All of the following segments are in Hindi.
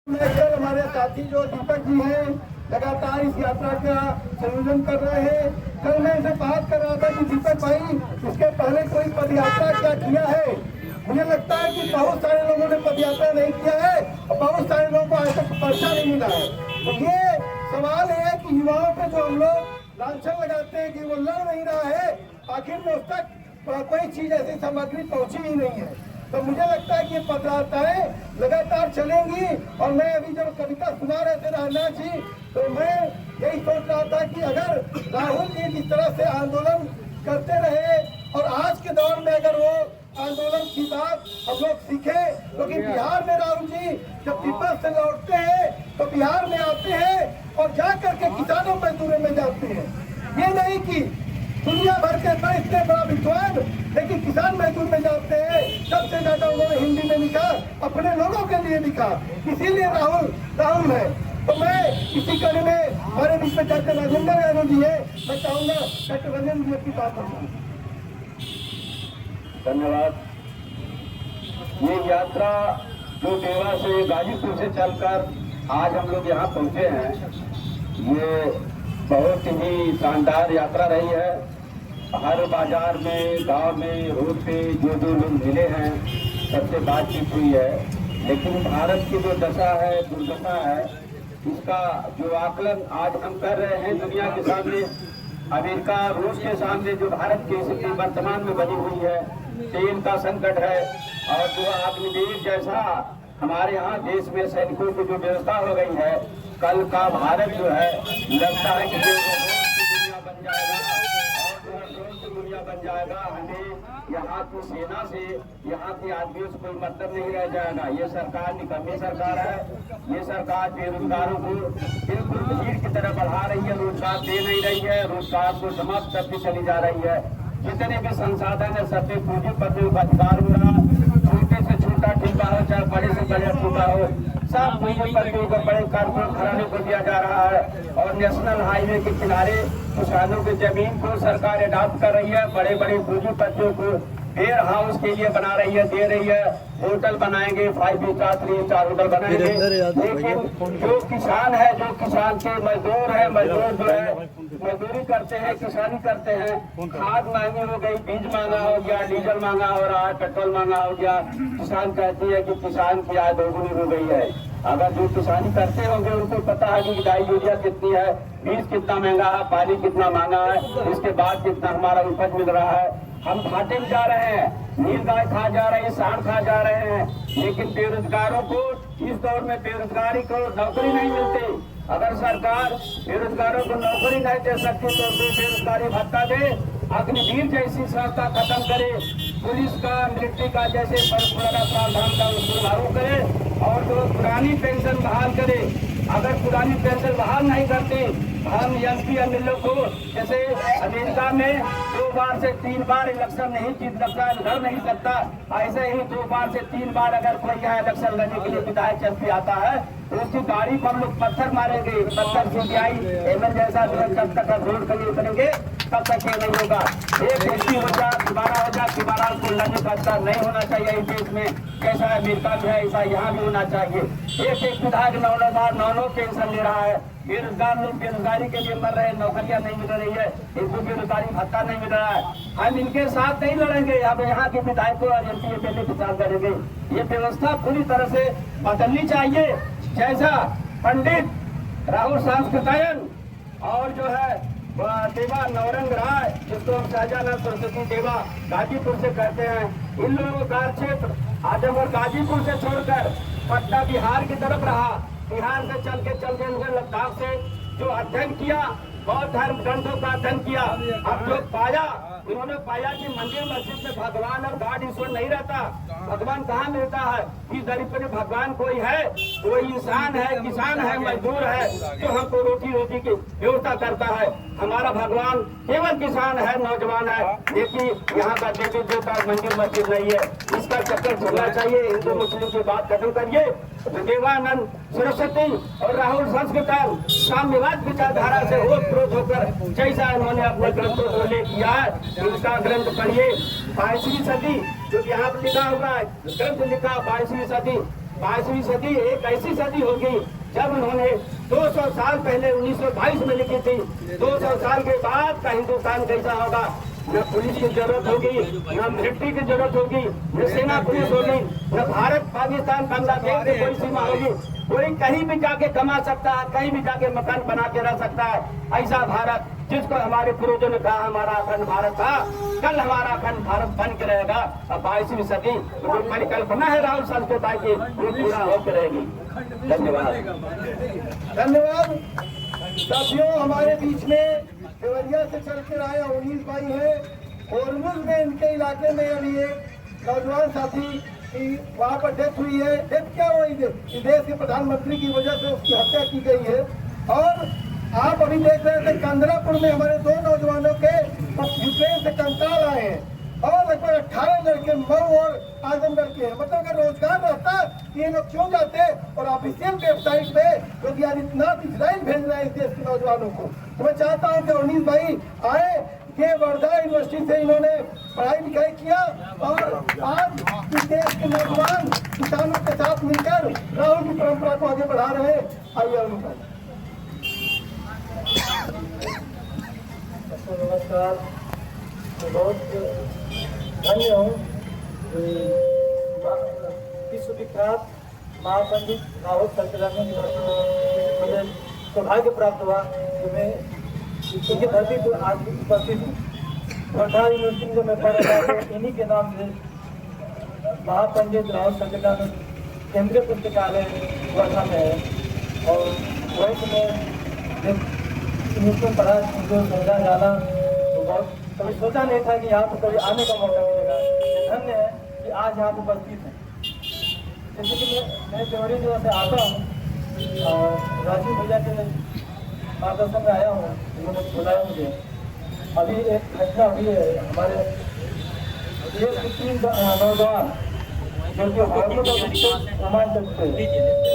कल हमारे साथी जो दीपक जी हैं लगातार इस यात्रा का संयोजन कर रहे हैं। कल मैं इनसे बात कर रहा था कि दीपक भाई इसके पहले कोई पद यात्रा क्या किया है। मुझे लगता है कि बहुत सारे लोगों ने पद यात्रा नहीं किया है और बहुत सारे लोगों को आज तक पर्चा नहीं मिला है। तो ये सवाल है कि युवाओं पे जो हम लोग लांछन लगाते हैं कि वो लड़ नहीं रहा है, आखिर में उस तक कोई चीज ऐसी सामग्री पहुंची ही नहीं है। तो मुझे लगता है कि ये पदयात्राएं लगातार चलेंगी। और मैं अभी जब कविता सुना रहे थे राजनाथ जी, तो मैं यही सोच रहा था कि अगर राहुल जी जिस तरह से आंदोलन करते रहे और आज के दौर में अगर वो आंदोलन की बात हम लोग सीखे, क्योंकि बिहार में राहुल जी जब तिब्बत से लौटते हैं तो बिहार में आते हैं और जा करके किसानों मजदूरों में जाते हैं। ये नहीं कि दुनिया भर के इतने बड़ा विद्वान लेकिन किसान मजदूर में जाते हैं। सबसे ज्यादा उन्होंने हिंदी में लिखा, अपने लोगों के लिए लिखा, इसीलिए राहुल है। तो मैं इसी कड़ी में हमारे बीच में डॉक्टर राजेंद्र यादव जी है, मैं चाहूंगा डॉक्टर राजेंद्र जी की बात करूँ। धन्यवाद। ये यात्रा जो देवा से गाजीपुर से चलकर आज हम लोग यहाँ पहुँचे हैं, ये बहुत ही शानदार यात्रा रही है। हर बाजार में, गांव में, रोड पे जो लोग मिले हैं सबसे बातचीत हुई है। लेकिन भारत की जो दशा है, दुर्दशा है, इसका जो आकलन आज हम कर रहे हैं दुनिया के सामने, अमेरिका रूस के सामने जो भारत की स्थिति वर्तमान में बनी हुई है, तेल का संकट है और जो अग्निवीर जैसा हमारे यहाँ देश में सैनिकों की जो व्यवस्था हो गई है, कल का भारत जो है लगता है कि दुनिया बन जाएगा और दुनिया बन जाएगा। हमें यहाँ की सेना से, यहाँ के आदमियों से कोई मतलब नहीं रह जाएगा। ये सरकार निकम्मी सरकार है। ये सरकार बेरोजगारों को बिल्कुल भीड़ की तरह बढ़ा रही है, रोजगार दे नहीं रही है, रोजगार को समाप्त करती चली जा रही है। जितने भी संसाधन है सबसे पूंजीपतियों का अधिकार हो रहा, छोटे से छोटा ठेका हो चाहे बड़े से बड़ा ठेका हो, सब पूंजीपतियों को बड़े कारखाने घराने को दिया जा रहा है। और नेशनल हाईवे के किनारे किसानों की जमीन को सरकार अडॉप्ट कर रही है, बड़े बड़े पूंजीपतियों को वेयर हाउस के लिए बना रही है, दे रही है। होटल बनाएंगे, 5 स्टार 3 स्टार होटल बनाएंगे। लेकिन जो किसान है, जो किसान के मजदूर है, मजदूर जो है मजदूरी करते हैं, किसानी करते हैं, खाद महंगी हो गई, बीज महंगा हो गया, डीजल महंगा हो रहा है, पेट्रोल महंगा हो गया। किसान कहती है कि किसान की आय दोगुनी हो गई है। अगर जो किसानी करते होंगे उनको पता है कि डाई यूरिया कितनी है, बीज कितना महंगा है, पानी कितना महंगा है, इसके बाद कितना हमारा उपज मिल रहा है। हम घाटे में जा रहे हैं, नील गाय खा जा रहे हैं, सांड खा जा रहे हैं। लेकिन बेरोजगारों को इस दौर में बेरोजगारी को नौकरी नहीं मिलती। अगर सरकार बेरोजगारों को नौकरी नहीं दे सकती तो बेरोजगारी भत्ता दे, अग्निवीर जैसी संस्था खत्म करे, पुलिस का, मिलिट्री का जैसे प्रावधान का उसको लागू करे और जो पुरानी पेंशन बहाल करे। अगर पुरानी पेंशन बहाल नहीं करती, हम एमपी एमएलए को जैसे अमेरिका में 2 बार से 3 बार इलेक्शन नहीं जीत सकता, लड़ नहीं सकता, ऐसे ही 2 बार से 3 बार अगर कोई यहाँ इलेक्शन लड़ने के लिए विधायक एमपी आता है तो उसकी गाड़ी पर हम लोग पत्थर मारेंगे। पत्थर सीबीआई एमएल जैसा जब तक रोड के लिए करेंगे तब तक ये नहीं होगा। एक व्यक्ति हो जा, दोबारा उसको लड़ने का अधिकार नहीं होना चाहिए इस देश में। जैसा अमेरिका में है ऐसा यहाँ भी होना चाहिए। एक विधायक 9 पेंशन ले रहा है। बेरोजगार लोग बेरोजगारी के लिए मर रहे हैं, नौकरियां नहीं मिल रही है, इनको बेरोजगारी भत्ता नहीं मिल रहा है। हम इनके साथ नहीं लड़ेंगे, अब यहाँ के विधायकों और एमपी एमएलए के साथ लड़ेंगे। ये व्यवस्था पूरी तरह से बदलनी चाहिए। जैसा पंडित राहुल सांस्कृतायन और जो है देवा नवरंग राय, जिसको हम शाहजहां सरस्वती देवा गाजीपुर से कहते हैं, इन लोगों का क्षेत्र आजमगढ़ गाजीपुर से छोड़कर पटना बिहार की तरफ रहा। बिहार से चल के उन्होंने लद्दाख से जो अध्ययन किया, बौद्ध धर्म ग्रंथों का अध्ययन किया। अब जो पाया, उन्होंने पाया कि मंदिर मस्जिद में भगवान और गॉड ईश्वर नहीं रहता। भगवान कहाँ मिलता है? इस धरती पर भगवान कोई है, कोई इंसान है, किसान है, मजदूर है, जो हमको रोटी की व्यवस्था करता है। हमारा भगवान केवल किसान है, नौजवान है। देखिए यहाँ का देवी देवता मंदिर मस्जिद नहीं है, इसका चक्कर छोड़ना चाहिए। हिंदू मुस्लिम की बात खत्म करिए। देवानंद सरस्वती और राहुल संस्कृतायन साम्यवाद विचारधारा से ओतप्रोत होकर जैसा इन्होंने अपने ग्रंथों को ले किया है, उसका ग्रंथ पढ़िए। 22वीं सदी जो यहाँ पर लिखा हुआ है, ग्रंथ लिखा 22वीं सदी, 22वीं सदी एक ऐसी सदी होगी जब उन्होंने 200 साल पहले 1922 में लिखी थी। 200 साल के बाद का हिंदुस्तान कैसा होगा, न पुलिस की जरूरत होगी, न मिलिट्री की जरूरत होगी, न सेना पुलिस होगी, न भारत पाकिस्तान बांग्लादेश की कोई सीमा होगी। कोई कहीं भी जाके कमा सकता है, कहीं भी जाके मकान बना के रह सकता है। ऐसा भारत जिसको हमारे पूर्वजों ने कहा हमारा अखंड भारत था, कल हमारा अखंड भारत बन के रहेगा। अब 22वीं सदी जो परिकल्पना है राहुल संस्कृति की वो पूरा होकर रहेगी। धन्यवाद। धन्यवाद साथियों। हमारे बीच में देवरिया से चल कर आए उनीस भाई है। होरमुज में इनके इलाके में अभी एक नौजवान साथी की वहाँ पर डेथ हुई है। डेथ क्या हुई है, इस देश के प्रधानमंत्री की वजह से उसकी हत्या की गई है। और आप अभी देख रहे थे कांद्रापुर में हमारे 2 नौजवानों के यूक्रेन से कंकाल आए हैं और लगभग 18 लड़के मऊ और आजमगढ़ के हैं। मतलब अगर रोजगार रहता ये लोग क्यों जाते। और ऑफिशियल वेबसाइट पे लोग आदित्यनाथ इजराइल भेज रहे हैं इस देश के नौजवानों को। तो मैं चाहता हूँ कि उनीस भाई आए। ये वर्धा यूनिवर्सिटी से इन्होंने पढ़ाई लिखाई किया और आज इस देश के नौजवान किसानों के साथ मिलकर राहुल की परंपरा को आगे बढ़ा रहे हैं। आइए उनका नमस्कार। बहुत धन्य हूँ। विश्व विख्यात महापंडित राहुल संतरानंद मुझे सौभाग्य प्राप्त हुआ कि मैं इनकी धरती पर आज उपस्थित हूँ। वर्धा यूनिवर्सिटी में मैं पढ़ रहा था, इन्हीं के नाम से महापंडित राहुल संतरानंद केंद्रीय पुस्तकालय वर्धा में है। और वही में जब पढ़ा जो समझा जाना तो बहुत कभी सोचा नहीं था कि यहाँ पर कभी आने का मौका मिलेगा। धन्य है कि आज यहाँ पर उपस्थित है। जैसे कि मैं देवरी जिला से आता हूँ और राजीव भैया के मार्गदर्शन में आया हूँ, उन्होंने बुलाया मुझे। अभी एक घटना हुई है हमारे देश के 3 नौजवान जो कि ओमान तक थे,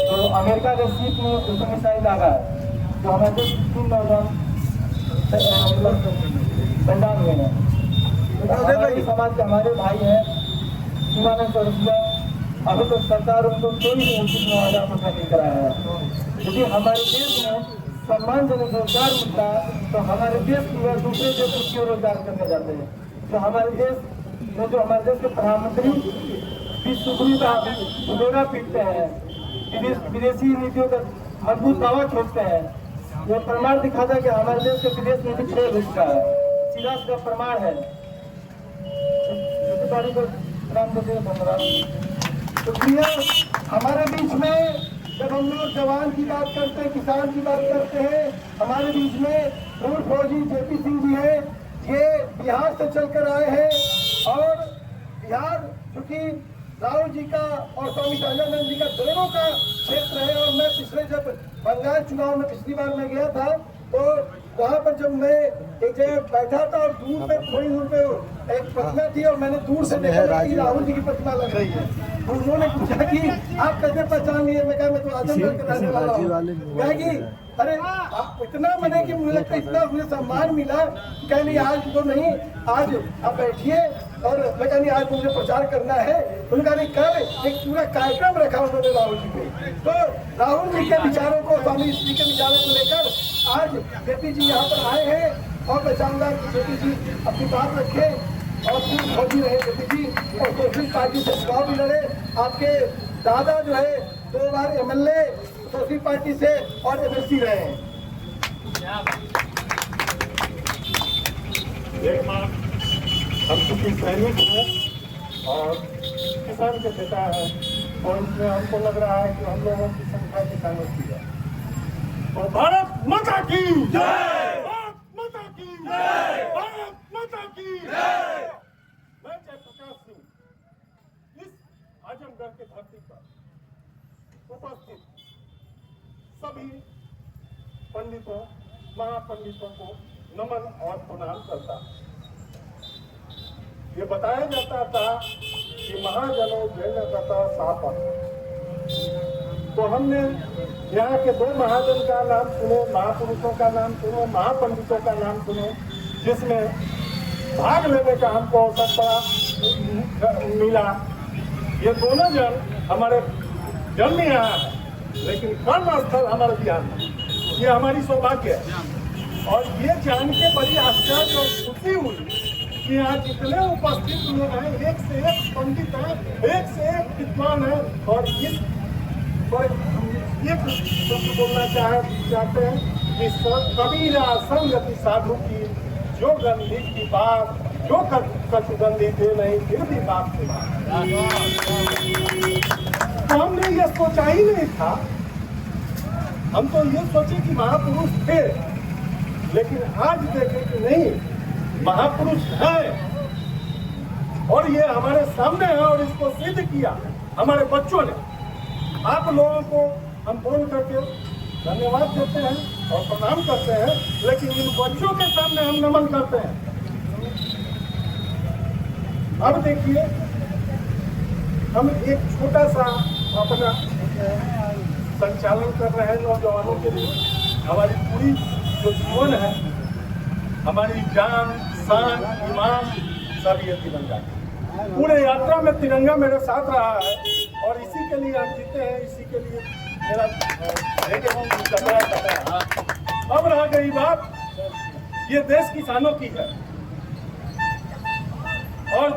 तो अमेरिका के सीट में उसमें मिसाइल लगा है। तो हमारे देश 3 नौजवान बलिदान हुए हैं। हमारे समाज के हमारे भाई हैं सीमानंद चौरसिया। अभी तो सरकार उनको कोई भी उचित मुआवजा मुद्दा नहीं कराया है। यदि हमारे देश में सम्मानजनक रोजगार मिलता तो हमारे देश के युवा दूसरे देश में क्यों रोजगार करने जाते हैं। तो हमारे देश में जो हमारे देश के प्रधानमंत्री विश्व का घोड़ा पीटते हैं, विदेशी नीतियों का मजबूत दावा ठोकते हैं, यह प्रमाण दिखाता है कि हमारे देश के विदेश में भी खेल हिस्सा है। सीधा सीधा प्रमाण है। धन्यवाद। तो प्रिय हमारे बीच में जब हम लोग जवान की बात करते हैं, किसान की बात करते हैं, हमारे बीच में पूर्व फौजी जेपी सिंह जी हैं। ये बिहार से चलकर आए हैं और बिहार चूंकि राहुल जी का और स्वामी सहजानंद जी का दोनों का क्षेत्र है। और मैं पिछले जब बंगाल चुनाव में पिछली बार मैं गया था तो वहाँ पर जब मैं एक जगह बैठा था और दूर पे थोड़ी दूर पे एक प्रतिमा थी और मैंने दूर से देखा कि राहुल जी की प्रतिमा लग रही है। तो उन्होंने पूछा कि आप कैसे पहचान लिए। मैं कहा मैं तो आजमगढ़ के रहने वाला हूँ। कहा कि अरे आप इतना मैंने कि मुझे लगता है इतना मुझे सम्मान मिला। कह नहीं आज तो नहीं, आज आप बैठिए। और मैं कहा नहीं आज मुझे प्रचार करना है। उनका नहीं कल एक पूरा कार्यक्रम रखा उन्होंने राहुल जी पे। तो राहुल जी के विचारों को, स्वामी जी के विचारों को लेकर आज जेपी जी यहाँ पर आए हैं। और मैं चाहूँगा कि जेपी जी अपनी बात रखें और खूब फौजी रहे जेपी जी और सोशलिस्ट पार्टी से चुनाव भी लड़े। आपके दादा जो है 2 बार MLA सोशलिस्ट पार्टी से और MLC रहे हैं। हम चूँकि सैनिक हैं और किसान के बेटा है और इसमें हमको लग रहा है कि हम लोगों की संख्या किसानों की है। तो भारत माता की जय, भारत माता की जय, भारत माता की जय। मैं जयप्रकाश सिंह इस आजमगढ़ के धरती पर उपस्थित सभी पंडितों महापंडितों को नमन और प्रणाम करता। ये बताया जाता था कि महाजनों जैन कथा सापा। तो हमने यहाँ के 2 महाजन का नाम सुने, महापुरुषों का नाम सुने, महापंडितों का नाम सुने, जिसमें भाग लेने का हमको अवसर मिला। ये दोनों जन हमारे जन्म यहाँ है, लेकिन कर्म स्थल हमारे बिहार में, ये हमारी सौभाग्य है। और ये जान के बड़ी आश्चर्य और खुशी हुई कि यहाँ जितने उपस्थित लोग हैं, एक से एक पंडित हैं, एक से एक विद्वान है। और इस पर एक शब्द बोलना चाहते हैं कि कबीरा संगति साधु की, जो गंधी की बात, जो कटुगंधी थे नहीं, फिर भी बात से बात। तो हमने ये सोचा ही नहीं था, हम तो ये सोचे कि महापुरुष थे, लेकिन आज देखे कि नहीं, महापुरुष है और ये हमारे सामने है। और इसको सिद्ध किया हमारे बच्चों ने। आप लोगों को हम फोन करके धन्यवाद देते हैं और प्रणाम करते हैं, लेकिन इन बच्चों के सामने हम नमन करते हैं। अब देखिए, हम एक छोटा सा अपना संचालन कर रहे हैं नौजवानों के लिए। हमारी पूरी जो जीवन है, हमारी जान, शान, ईमान सब ये तिरंगा। पूरे यात्रा में तिरंगा मेरे साथ रहा है और इसी के लिए हम जीते हैं, इसी के लिए मेरा अब रह गई बात, ये देश किसानों की है और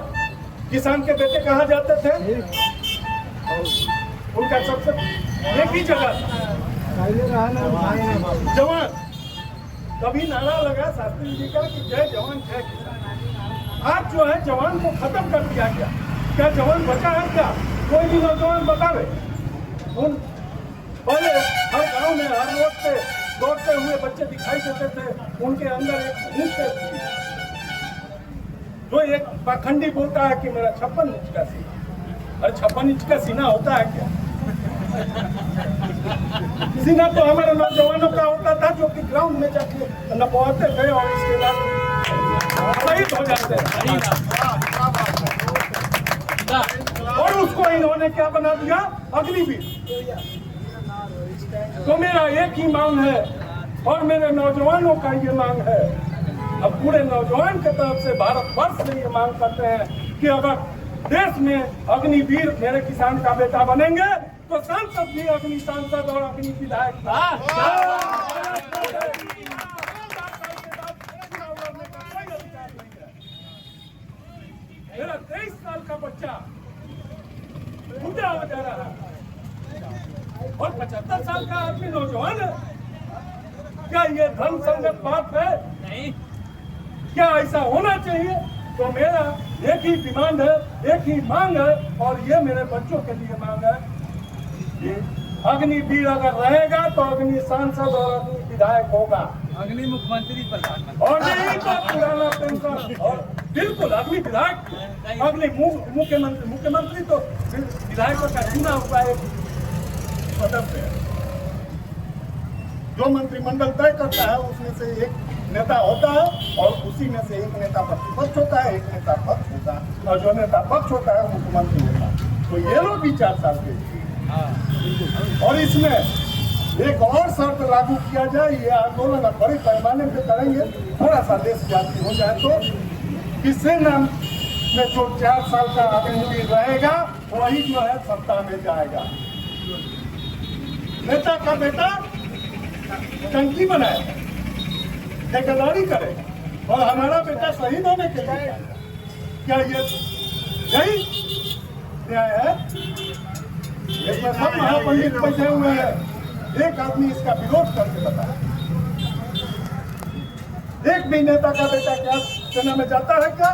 किसान के बेटे कहा जाते थे, उनका सबसे एक ही जगह था, जवान। कभी नारा लगा शास्त्री जी का कि जय जवान जय किसान। आज जो है जवान को खत्म कर दिया गया। क्या जवान बचा है क्या? कोई भी नौजवान बतावे। उन पहले हर गांव में हर रोड पे दौड़ते हुए बच्चे दिखाई देते थे, उनके अंदर एक भूख थी। जो एक पाखंडी बोलता है कि मेरा 56 इंच का सीना, अरे 56 इंच का सीना होता है क्या? सीना तो हमारे नौजवानों का होता था, जो कि ग्राउंड में जाके नपवाते थे और इसके बाद शहीद हो जाते हैं। और उसको इन्होंने क्या बना दिया? अग्निवीर। तो मेरा एक ही मांग है और मेरे नौजवानों का ये मांग है, अब पूरे नौजवान के तरफ से भारतवर्ष से ये मांग करते हैं कि अगर देश में अग्निवीर मेरे किसान का बेटा बनेंगे तो सांसद भी अग्नि सांसद और अग्नि विधायक। मेरा 23 साल का बच्चा बूढ़ा हो जा रहा है और 75 साल का आदमी नौजवान है। क्या ये धर्म संगत बात है? नहीं। क्या ऐसा होना चाहिए? तो मेरा एक ही डिमांड है, एक ही मांग है और ये मेरे बच्चों के लिए मांग है। अग्निवीर अगर रहेगा तो अग्नि सांसद और अग्नि विधायक होगा, अग्नि मुख्यमंत्री प्रधानमंत्री और नहीं तो पुराना पेंशन। और बिल्कुल अग्नि विधायक, अग्नि मुख्यमंत्री तो विधायकों का चुना हुआ एक पद है। जो मंत्रिमंडल तय करता है उसमें से एक नेता होता है और उसी में से एक नेता प्रतिपक्ष होता है, एक नेता पक्ष होता है और जो नेता पक्ष होता है मुख्यमंत्री होता है। तो ये लोग भी 4 साल के। और इसमें एक और शर्त लागू किया जाए, ये आंदोलन अब बड़े पैमाने पे करेंगे, थोड़ा सा देशव्यापी हो जाए तो किसी नाम में जो 4 साल का अग्निवीर रहेगा वही जो है सत्ता में जाएगा। नेता का बेटा टंकी बनाए, ठेकेदारी करे और हमारा बेटा शहीद होने के लिए, क्या ये यही न्याय है? इसमें सब महापंडित बैठे हुए हैं, एक आदमी इसका विरोध करके बताया। एक भी नेता का बेटा क्या सेना में जाता है क्या?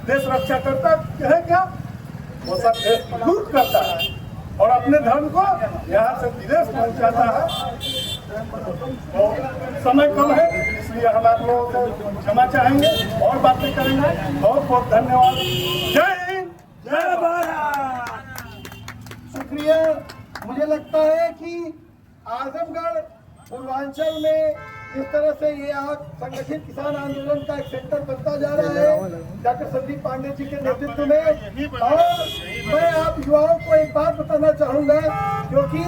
देश रक्षा करता है क्या? वो सब देश लूट करता है और अपने धर्म को यहाँ से विदेश पहुँचाता है। तो समय कम है, इसलिए हम आप लोगों को क्षमा चाहेंगे और बातें करेंगे। बहुत बहुत धन्यवाद। जय हिंद, जय भारत। शुक्रिया। मुझे लगता है कि आजमगढ़ पूर्वांचल में जिस तरह से ये आज संगठित किसान आंदोलन का एक सेंटर बनता जा रहा है डॉक्टर संदीप पांडे जी के नेतृत्व में, और मैं आप युवाओं को एक बात बताना चाहूंगा, क्योंकि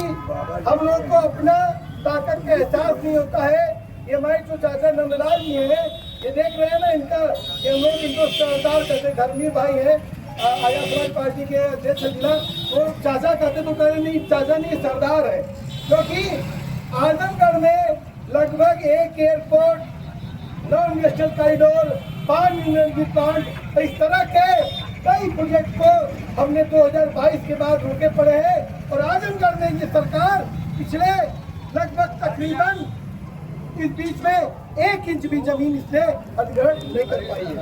हम लोग को अपना ताकत का एहसास नहीं होता है। ये हमारे जो चाचा नंदलाल जी हैं, ये देख रहे हैं ना इनका कि हम लोग इनको सरदार कहते धर्मी भाई हैं, आर्य समाज पार्टी के अध्यक्ष जिला, वो चाचा कहते तो कह रहे नहीं, चाचा नहीं सरदार है, क्योंकि आजमगढ़ में लगभग 1 airport, 9 industrial corridor, 5 energy plant, इस तरह के कई प्रोजेक्ट को हमने 2022 के बाद रोके पड़े हैं। और आजमगढ़ में ये सरकार पिछले लगभग तकरीबन इस बीच में 1 इंच भी जमीन इसने अधिग्रहण नहीं कर पाई है।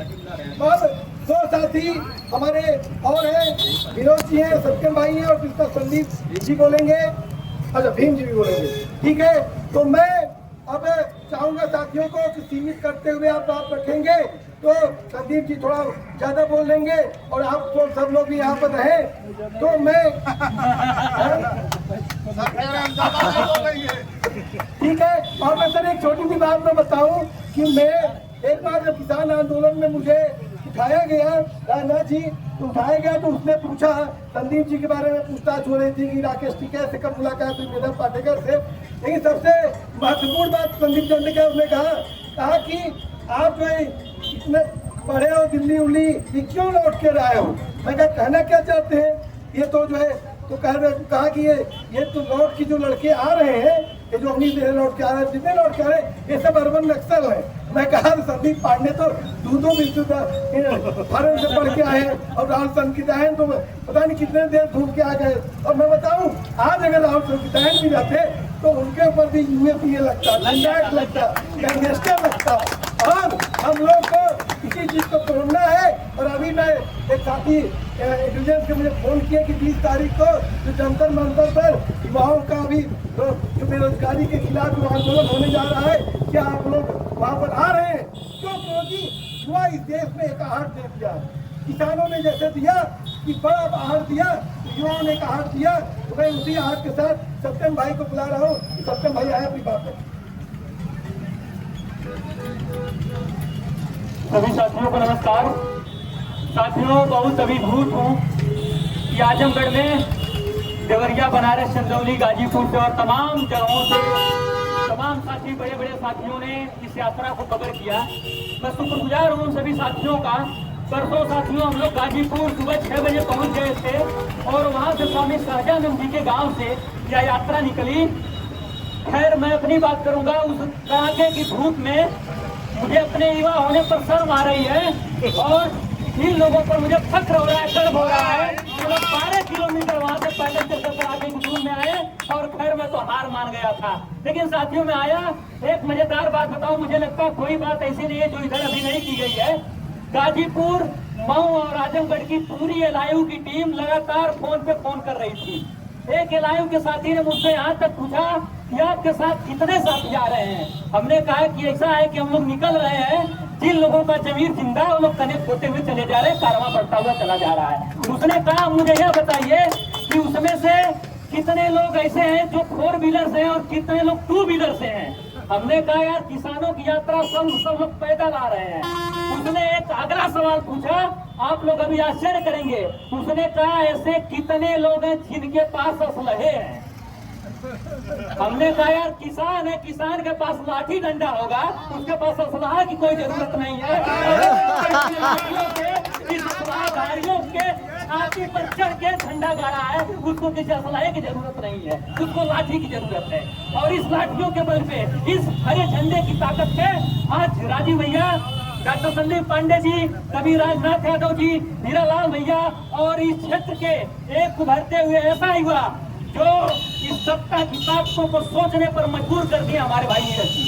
अब 2 साथी हमारे और हैं, विनोद जी हैं, सत्यम भाई हैं, और कृष्णा संदीप जी बोलेंगे, अच्छा भीम जी भी बोलेंगे, ठीक है। तो मैं अब चाहूंगा साथियों को कि सीमित करते हुए आप रखेंगे, तो संदीप जी थोड़ा ज्यादा बोल लेंगे और आप तो सब लोग भी यहाँ पर रहे, तो मैं ठीक है। और मैं सर एक छोटी सी बात मैं बताऊं कि मैं एक बार जब किसान आंदोलन में मुझे उठाया गया, राजनाथ जी तो उठाया गया, तो उसने पूछा, संदीप जी के बारे में पूछताछ हो रही थी कि राकेश टीका से कब मुलाकात हुई मेधा पाटेकर से, लेकिन सबसे महत्वपूर्ण बात संदीप जी ने कहा, उसने कहा कि आप जो है इतने पढ़े हो, दिल्ली उल्ली, ये क्यों लौट के आए हो। मैं कहा कहना क्या चाहते हैं, ये तो जो है तो कहा कि ये तो लौट के जो लड़के आ रहे हैं, ये जो अमीर लौट के आ रहे हैं, जितने लौट के आ रहे हैं, ये सब अर्बन नक्सल है। मैं कहा संदीप पांडे तो दूधों फॉरन से पढ़ के आए और राहुल संकितायन तो पता नहीं कितने देर घूम के आ गए। और मैं बताऊं, आज अगर राहुल संकितायन भी जाते तो उनके ऊपर भी यूएपीए लगता, लंडाट लगता, गैंगस्टर लगता। और हम लोग को इसी चीज को तोड़ना है। और अभी मैं एक साथी इंटेलिजेंस के मुझे फोन किया कि 20 तारीख को जो जंतर मंतर पर युवाओं का भी जो बेरोजगारी के खिलाफ जो आंदोलन होने जा रहा है, क्या आप लोग वहाँ पर आ रहे हैं? क्यों? क्योंकि युवा इस देश में एक आहट दे दिया, किसानों ने जैसे दिया कि बड़ा आहट दिया, युवाओं ने एक आहट दिया, तो मैं उसी आहट के साथ सत्यम भाई को बुला रहा हूँ। सत्यम भाई आए अपनी बात है। सभी साथियों को नमस्कार। साथियों, बहुत अभिभूत हूँ कि आजमगढ़ में देवरिया, बनारस, चंदौली, गाजीपुर से और तमाम जगहों से तमाम साथी, बड़े बड़े साथियों ने इस यात्रा को कवर किया। मैं शुक्रगुजार हूँ सभी साथियों का। परसों साथियों हम लोग गाजीपुर सुबह 6 बजे पहुँच गए थे और वहाँ से स्वामी सहजानंद जी के गाँव से यह यात्रा निकली। खैर मैं अपनी बात करूँगा, उस कड़ाके की धूप में मुझे अपने युवा होने पर शर्म आ रही है और इन लोगों पर मुझे फख्र हो रहा है, गर्व हो रहा है। तो लोग 12 किलोमीटर वहाँ से पैदल चलकर आगे धूप में आए और खैर मैं तो हार मान गया था। लेकिन साथियों में आया, एक मजेदार बात बताऊं, मुझे लगता है कोई बात ऐसी नहीं है जो इधर अभी नहीं की गई है। गाजीपुर, मऊ और आजमगढ़ की पूरी एलआईयू की टीम लगातार फोन पे फोन कर रही थी। एक एलआईयू के साथी ने मुझसे यहाँ तक पूछा कि आपके साथ कितने साथी आ रहे हैं। हमने कहा कि ऐसा है कि हम लोग निकल रहे हैं, जिन लोगों का जमीर जिंदा है वो लोग कनेक्ट होते हुए चले जा रहे हैं, कारवां बढ़ता हुआ चला जा रहा है। उसने कहा मुझे यह बताइए कि उसमें से कितने लोग ऐसे हैं जो 4 व्हीलर से हैं और कितने लोग 2 व्हीलर से हैं। हमने कहा यार किसानों की यात्रा सब लोग पैदल आ रहे हैं। उसने एक अगला सवाल पूछा, आप लोग अभी आश्चर्य करेंगे। उसने कहा ऐसे कितने लोग हैं जिनके पास असलहे हैं। हमने कहा यार किसान है, किसान के पास लाठी डंडा होगा, उसके पास असलहा की कोई जरूरत नहीं है। गाड़ियों के छाती पर चढ़ के झंडा गाड़ा है, उसको किसी असलहे की जरूरत नहीं है, उसको लाठी की जरूरत है। और इस लाठियों के बल पे, इस हरे झंडे की ताकत से आज राजीव भैया, डॉक्टर संदीप पांडे जी, कभी राजनाथ यादव जी, हीरालाल भैया और इस क्षेत्र के एक उभरते हुए ऐसा युवा जो इस सत्ता की ताकतों को सोचने पर मजबूर कर दिया हमारे भाई नीरज जी।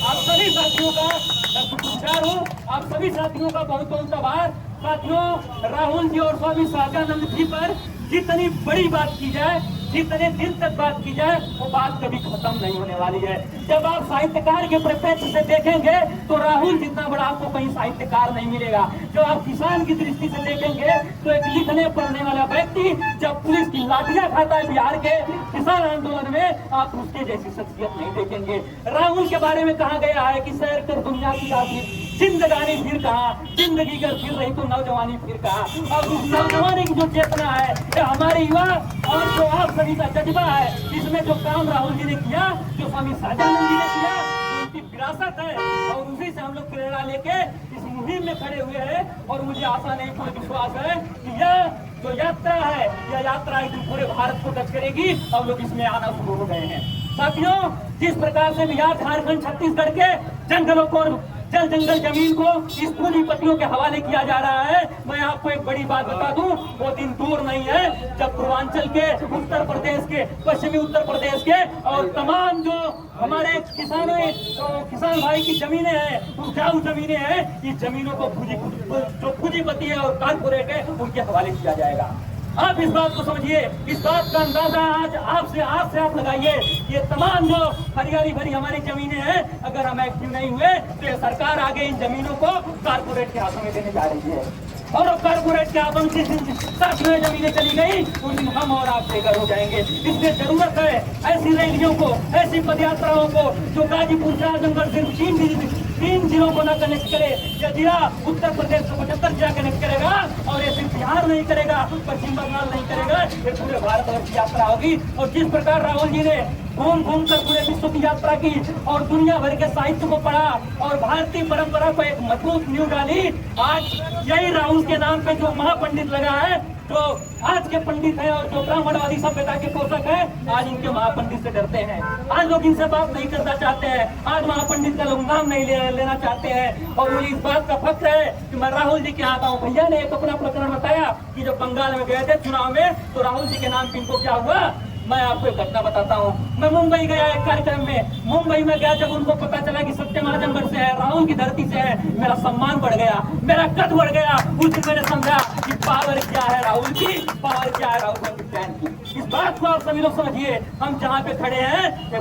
आप सभी साथियों का मैं शुक्रगुजार हूँ, आप सभी साथियों का बहुत बहुत आभार। साथियों, राहुल जी और स्वामी सहजानंद जी पर जितनी बड़ी बात की जाए, जितने दिन तक बात की जाए, वो बात कभी खत्म नहीं होने वाली है। जब आप साहित्यकार के परिप्रेक्ष्य से देखेंगे तो राहुल जितना बड़ा आपको कहीं साहित्यकार नहीं मिलेगा। जब आप किसान की दृष्टि से देखेंगे तो एक लिखने पढ़ने वाला व्यक्ति जब पुलिस की लाठियां खाता है बिहार के किसान आंदोलन में, आप उसके जैसी शख्सियत नहीं देखेंगे। राहुल के बारे में कहा गया है कि सैर कर दुनिया की आखिर, जिंदगानी फिर कहा, जिंदगी कर फिर रही तो नौजवानी फिर कहा। और उस नौजवानी की जो चेतना है, जो हमारे युवा और जो आप सभी का जज्बा है, इसमें जो काम राहुल जी ने किया, जो स्वामी सहजानंद जी ने किया, विरासत है और उसी से हम लोग प्रेरणा लेके इस मुहिम में खड़े हुए हैं। और मुझे आशा नहीं पूर्ण विश्वास है कि यह जो यात्रा है, यह यात्रा एक दिन पूरे भारत को टच करेगी। हम लोग इसमें आना शुरू हो गए हैं। साथियों, जिस प्रकार से बिहार, झारखंड, छत्तीसगढ़ के जंगलों को, जल जंगल जमीन को इस पूंजीपतियों के हवाले किया जा रहा है, मैं आपको एक बड़ी बात बता दूं, वो दिन दूर नहीं है जब पूर्वांचल के, उत्तर प्रदेश के, पश्चिमी उत्तर प्रदेश के और तमाम जो हमारे किसान भाई की जमीनें हैं, उपजाऊ जमीनें हैं, इस जमीनों को जो पूंजीपति है और कारपोरेट है उनके हवाले किया जाएगा। आप इस बात को समझिए, इस बात का अंदाजा आज आपसे आप लगाइए। ये तमाम जो हरियाली भरी हमारी जमीनें हैं, अगर हम एक्टिव नहीं हुए तो ये सरकार आगे इन जमीनों को कारपोरेट के हाथों में देने जा रही है। और अब कारपोरेट के हाथों में साथ में जमीनें चली गई, उस दिन हम और आप बेघर हो जाएंगे। इसलिए जरूरत है ऐसी रैलियों को, ऐसी पदयात्राओं को जो गाजीपुर से आजमगढ़ सिर्फ 3 जिलों को न कनेक्ट करे। यह जिला उत्तर प्रदेश को 75 जिला कनेक्ट करेगा और ये सिर्फ बिहार नहीं करेगा, पश्चिम बंगाल नहीं करेगा, ये पूरे भारतवर्ष की यात्रा होगी। और जिस प्रकार राहुल जी ने घूम घूम कर पूरे विश्व की यात्रा की और दुनिया भर के साहित्य को पढ़ा और भारतीय परंपरा को एक मजबूत नींव डाली, आज यही राहुल के नाम पे जो महापंडित लगा है, जो आज के पंडित हैं और जो ब्राह्मणवादी सभ्यता के पोषक हैं, आज इनके महापंडित से डरते हैं। आज लोग इनसे बात नहीं करना चाहते हैं, आज महापंडित का लोग नाम नहीं लेना चाहते हैं। और मुझे इस बात का फख्र है कि मैं राहुल जी के आता हूँ। भैया ने एक अपना प्रकरण बताया कि जब बंगाल में गए थे चुनाव में, तो राहुल जी के नाम पे इनको क्या हुआ, मैं आपको एक घटना बताता हूँ। मैं मुंबई गया एक कार्यक्रम में, मुंबई में गया, जब उनको पता चला कि सत्यम आजमगढ़ से है, राहुल की धरती से है, मेरा सम्मान बढ़ गया, मेरा कद बढ़ गया। उस दिन मैंने समझा कि पावर क्या है राहुल की, पावर क्या है राहुल की। इस बात को आप सभी लोग समझिए। हम जहाँ पे खड़े हैं ये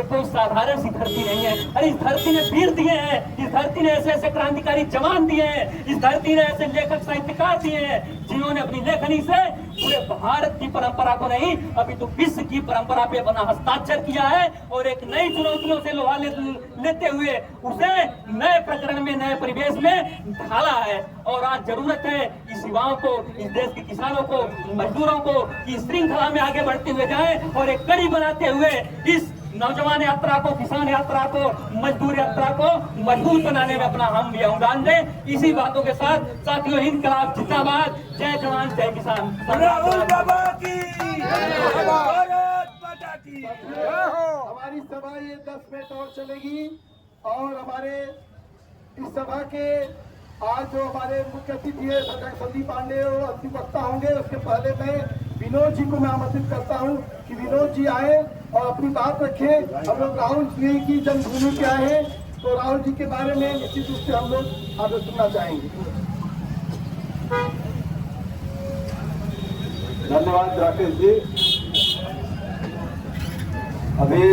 कोई साधारण सी धरती नहीं है। अरे इस धरती ने वीर दिए हैं, इस धरती ने ऐसे ऐसे क्रांतिकारी जवान दिए हैं, इस धरती ने ऐसे लेखक साहित्यकार दिए हैं जिन्होंने अपनी लेखनी से पूरे भारत की परंपरा को नहीं, अभी तो विश्व की परंपरा पे अपना हस्ताक्षर किया है और एक नई चुनौतियों से लोहा लेते हुए उसे नए प्रकरण में, नए परिवेश में ढाला है। और आज जरूरत है इस युवाओं को, इस देश के किसानों को, मजदूरों को की श्रृंखला में आगे बढ़ते हुए जाएं और एक कड़ी बनाते हुए इस नौजवान यात्रा को, किसान यात्रा को, मजदूर यात्रा को मजबूत बनाने में अपना हम भी योगदान दें। इसी बातों के साथ साथियों, इनकलाब जिंदाबाद, जय जवान जय किसान। राहुल बाबा की, भारत माता की। हमारी सभा ये 10 मिनट और चलेगी और हमारे इस सभा के आज जो हमारे मुख्य अतिथि है संदीप पांडे और अधिवक्ता होंगे, उसके पहले मैं विनोद जी को मैं आमंत्रित करता हूं कि विनोद जी आए और अपनी बात रखें। हम लोग राहुल जी की जन्मभूमि पे आए हैं, तो राहुल जी के बारे में निश्चित रूप से हम लोग आगे सुनना चाहेंगे। धन्यवाद राकेश जी। अभी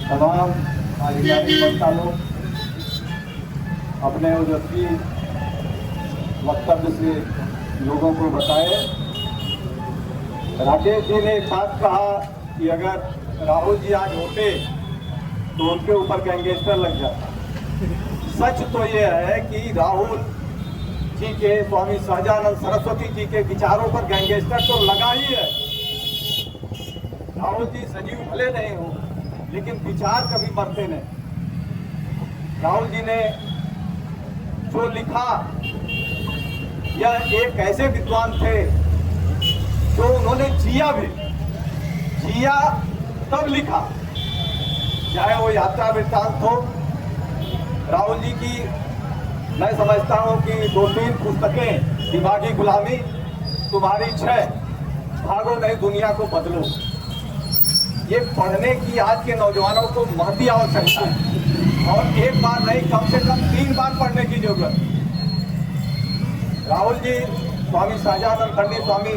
तमाम आधिकारिक वक्ता लोग अपने ओजस्वी वक्तव्य से लोगों को बताए। राकेश जी ने एक बात कहा कि अगर राहुल जी आज होते तो उनके ऊपर गैंगस्टर लग जाता। सच तो ये है कि राहुल जी के, स्वामी सहजानंद सरस्वती जी के विचारों पर गैंगस्टर तो लगा ही है। राहुल जी सजीव भले नहीं हो, लेकिन विचार कभी मरते नहीं। राहुल जी ने जो लिखा, यह एक ऐसे विद्वान थे जो उन्होंने जिया भी, जिया तब लिखा। चाहे वो यात्रा वृत्तांत हो, राहुल जी की मैं समझता हूँ कि 2-3 पुस्तकें, दिमागी गुलामी, तुम्हारी 6, भागो नहीं दुनिया को बदलो, ये पढ़ने की आज के नौजवानों को महती आवश्यकता है। और एक बार नहीं, कम से कम 3 बार पढ़ने की जरूरत। राहुल जी, स्वामी सहजानंद, पंडित स्वामी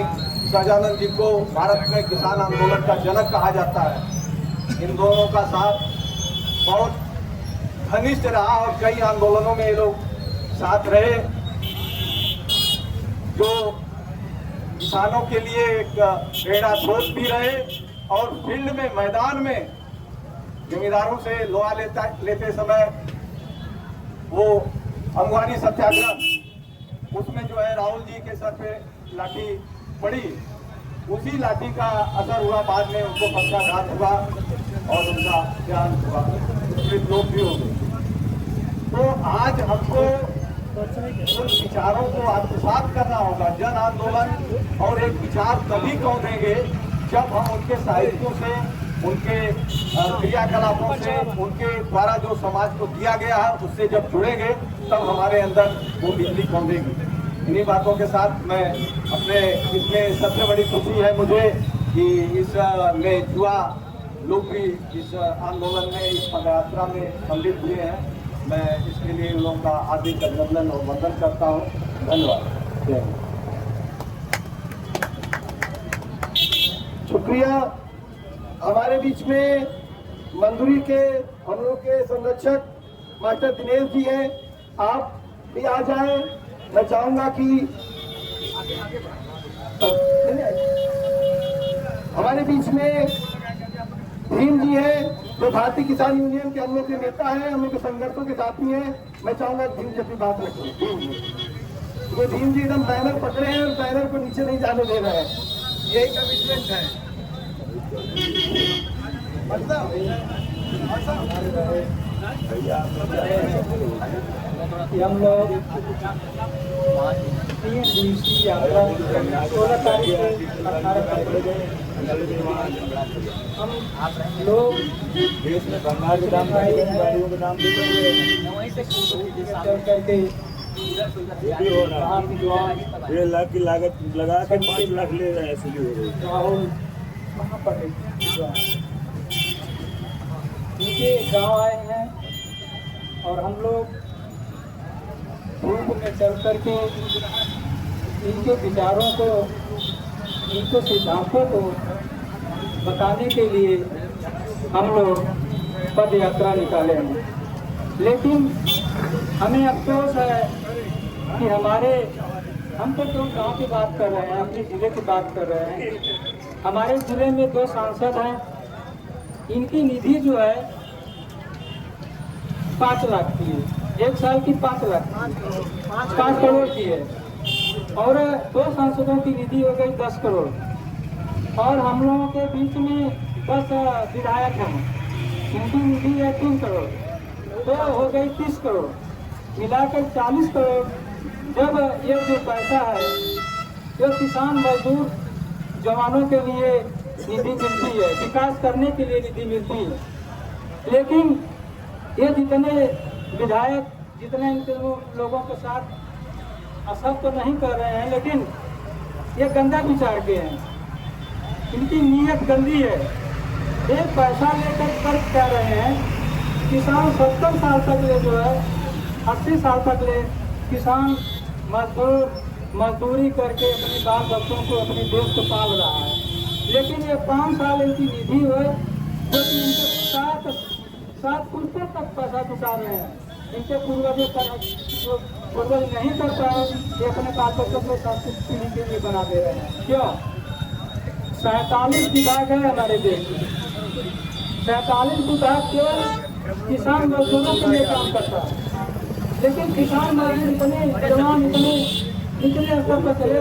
सहजानंद जी को भारत में किसान आंदोलन का जनक कहा जाता है। इन दोनों का साथ बहुत घनिष्ठ रहा और कई आंदोलनों में ये लोग साथ रहे, जो किसानों के लिए एक प्रेरणा स्रोत भी रहे। और फील्ड में, मैदान में जमींदारों से लोहा लेते समय वो अंगवानी सत्याग्रह, उसमें जो है राहुल जी के सर पे लाठी पड़ी, उसी लाठी का असर हुआ, बाद में उनको पक्षाघात हुआ और उनका देहांत हुआ। पुरस्कृत लोग भी होंगे। तो आज हमको उन विचारों को आत्मसात करना होगा। जन आंदोलन और एक विचार तभी कौंधेंगे जब हम उनके साहित्यों से, उनके क्रियाकलापों से, उनके द्वारा जो समाज को दिया गया है उससे जब जुड़ेंगे तब हमारे अंदर वो बिजली कौंधेगी। इन्हीं बातों के साथ मैं अपने इसमें सबसे बड़ी खुशी है मुझे कि इस में युवा लोग भी इस आंदोलन में, इस पदयात्रा में सम्मिलित हुए हैं। मैं इसके लिए उन लोगों का हार्दिक अभिनंदन और वंदन करता हूँ। धन्यवाद। शुक्रिया। हमारे बीच में मंदुरी के हम लोग के संरक्षक मास्टर दिनेश जी हैं, आप भी आ जाएं। मैं चाहूंगा कि हमारे बीच में भीम जी हैं जो भारतीय किसान यूनियन के हम लोग के नेता हैं, हम लोग के संघर्षों के साथी हैं। मैं चाहूंगा भीम जी अपनी बात रखें। ये भीम जी एकदम बैनर पकड़े हैं और बैनर को नीचे नहीं जाने दे रहे हैं। यही कमिटमेंट है। हम लोग 3 दिवसीय यात्रा 16 तारीख से 18 तारीख हम लोग देश में बंगाल के नाम गाड़ियों के नाम चल करके 1.5 लाख की लागत लगा के 5 लाख ले रहे हैं। राहुल वहाँ पर उनके गांव आए हैं और हम लोग धूप में चल करके इनके विचारों को, इनके सिद्धांतों को बताने के लिए हम लोग पद यात्रा निकाले हैं। लेकिन हमें अफसोस है कि हम तो जो गांव की बात कर रहे हैं, अपने जिले की बात कर रहे हैं। हमारे जिले में 2 सांसद हैं, इनकी निधि जो है 5 लाख की है, 1 साल की 5 लाख 5 करोड़ की है। और 2 सांसदों की निधि हो गई 10 करोड़। और हम लोगों के बीच में 10 विधायक हैं, इनकी निधि है 3 करोड़, तो हो गई 30 करोड़, मिलाकर 40 करोड़। जब ये जो पैसा है जो किसान मजदूर जवानों के लिए निधि मिलती है, विकास करने के लिए निधि मिलती है, लेकिन ये जितने विधायक, जितने इनके लोगों के साथ सब तो नहीं कर रहे हैं, लेकिन ये गंदा विचार के हैं, इनकी नीयत गंदी है। ये पैसा लेकर कर क्या रहे हैं, किसान 70 साल तक ले जो है 80 साल तक ले किसान मजदूरी करके अपने बाल बच्चों को, अपने देश को पाल रहा है। लेकिन ये 5 साल इनकी निधि है जो कि इनके 7 पुरुषों तक पैसा जुटा रहे हैं। इनके पूर्वजों जो पूर्वज नहीं कर पाए, ये अपने बाल बच्चों को 7 पीढ़ी के लिए बना दे रहे हैं। क्यों? 47 विभाग है हमारे देश में, 47 विभाग केवल किसान मजदूरों के लिए काम करता है। लेकिन किसान मजदूर इतने जवान, इतने स्तर पर चले